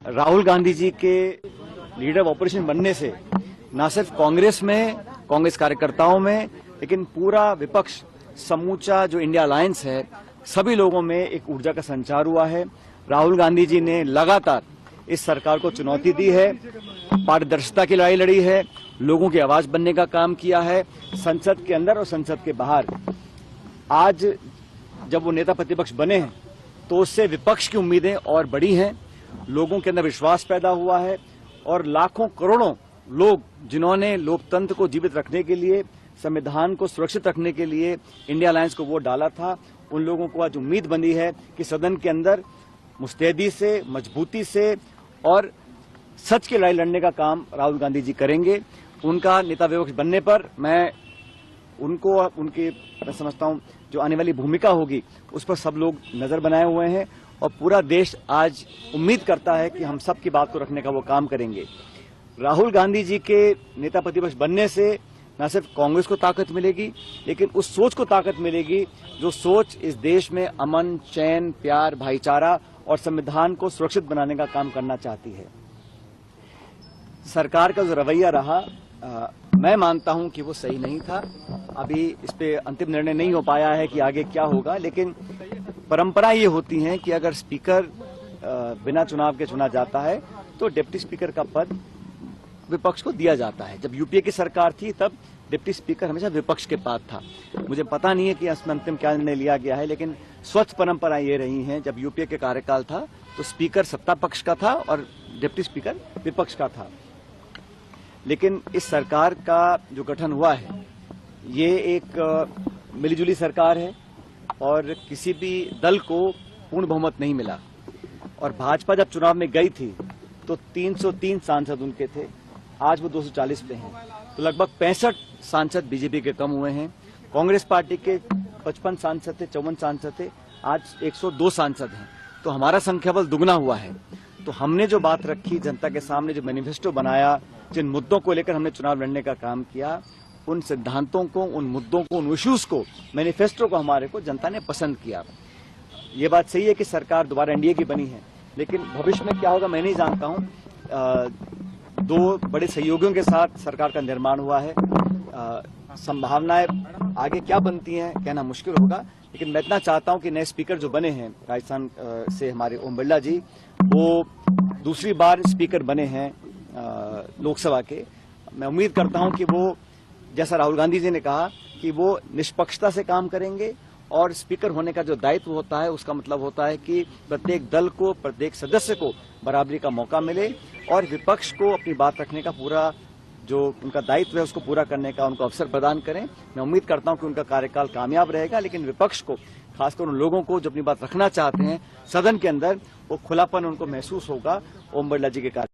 राहुल गांधी जी के leader of opposition बनने से न सिर्फ कांग्रेस में, कांग्रेस कार्यकर्ताओं में, लेकिन पूरा विपक्ष, समूचा जो इंडिया अलायंस है, सभी लोगों में एक ऊर्जा का संचार हुआ है। राहुल गांधी जी ने लगातार इस सरकार को चुनौती दी है, पारदर्शिता की लड़ाई लड़ी है, लोगों की आवाज बनने का काम किया है, संसद के अंदर और संसद के बाहर। आज जब वो नेता प्रतिपक्ष बने हैं तो उससे विपक्ष की उम्मीदें और बढ़ी हैं, लोगों के अंदर विश्वास पैदा हुआ है और लाखों करोड़ों लोग जिन्होंने लोकतंत्र को जीवित रखने के लिए, संविधान को सुरक्षित रखने के लिए इंडिया अलायंस को वोट डाला था, उन लोगों को आज उम्मीद बनी है कि सदन के अंदर मुस्तैदी से, मजबूती से और सच की लड़ाई लड़ने का काम राहुल गांधी जी करेंगे। उनका नेता विपक्ष बनने पर मैं समझता हूं जो आने वाली भूमिका होगी उस पर सब लोग नजर बनाए हुए हैं और पूरा देश आज उम्मीद करता है कि हम सब की बात को रखने का वो काम करेंगे। राहुल गांधी जी के नेता प्रतिपक्ष बनने से न सिर्फ कांग्रेस को ताकत मिलेगी, लेकिन उस सोच को ताकत मिलेगी जो सोच इस देश में अमन, चैन, प्यार, भाईचारा और संविधान को सुरक्षित बनाने का काम करना चाहती है। सरकार का जो रवैया रहा, मैं मानता हूं कि वो सही नहीं था। अभी इस पे अंतिम निर्णय नहीं हो पाया है कि आगे क्या होगा, लेकिन परंपरा ये होती है कि अगर स्पीकर बिना चुनाव के चुना जाता है तो डिप्टी स्पीकर का पद विपक्ष को दिया जाता है। जब यूपीए की सरकार थी तब डिप्टी स्पीकर हमेशा विपक्ष के पास था। मुझे पता नहीं है कि इसमें अंतिम क्या निर्णय लिया गया है, लेकिन स्वच्छ परंपरा ये रही है, जब यूपीए के कार्यकाल था तो स्पीकर सत्ता पक्ष का था और डिप्टी स्पीकर विपक्ष का था। लेकिन इस सरकार का जो गठन हुआ है ये एक मिलीजुली सरकार है और किसी भी दल को पूर्ण बहुमत नहीं मिला। और भाजपा जब चुनाव में गई थी तो 303 सांसद उनके थे, आज वो 240 पे हैं, तो लगभग 65 सांसद बीजेपी के कम हुए हैं। कांग्रेस पार्टी के 55 सांसद थे, 54 सांसद थे, आज 102 सांसद हैं, तो हमारा संख्याबल दुगना हुआ है। तो हमने जो बात रखी जनता के सामने, जो मैनिफेस्टो बनाया, जिन मुद्दों को लेकर हमने चुनाव लड़ने का काम किया, उन सिद्धांतों को, उन मुद्दों को, उन इश्यूज को, मैनिफेस्टो को हमारे को जनता ने पसंद किया। ये बात सही है कि सरकार दोबारा एनडीए की बनी है, लेकिन भविष्य में क्या होगा मैं नहीं जानता हूं। दो बड़े सहयोगियों के साथ सरकार का निर्माण हुआ है। संभावनाएं आगे क्या बनती हैं कहना मुश्किल होगा, लेकिन मैं इतना चाहता हूं कि नए स्पीकर जो बने हैं राजस्थान से, हमारे ओम बिरला जी, वो दूसरी बार स्पीकर बने हैं लोकसभा के। मैं उम्मीद करता हूं कि वो, जैसा राहुल गांधी जी ने कहा, कि वो निष्पक्षता से काम करेंगे और स्पीकर होने का जो दायित्व होता है उसका मतलब होता है कि प्रत्येक दल को, प्रत्येक सदस्य को बराबरी का मौका मिले और विपक्ष को अपनी बात रखने का पूरा जो उनका दायित्व है उसको पूरा करने का उनको अवसर प्रदान करें। मैं उम्मीद करता हूं कि उनका कार्यकाल कामयाब रहेगा, लेकिन विपक्ष को, खासकर उन लोगों को जो अपनी बात रखना चाहते हैं सदन के अंदर, वो खुलापन उनको महसूस होगा ओम बिरला जी के कार्य।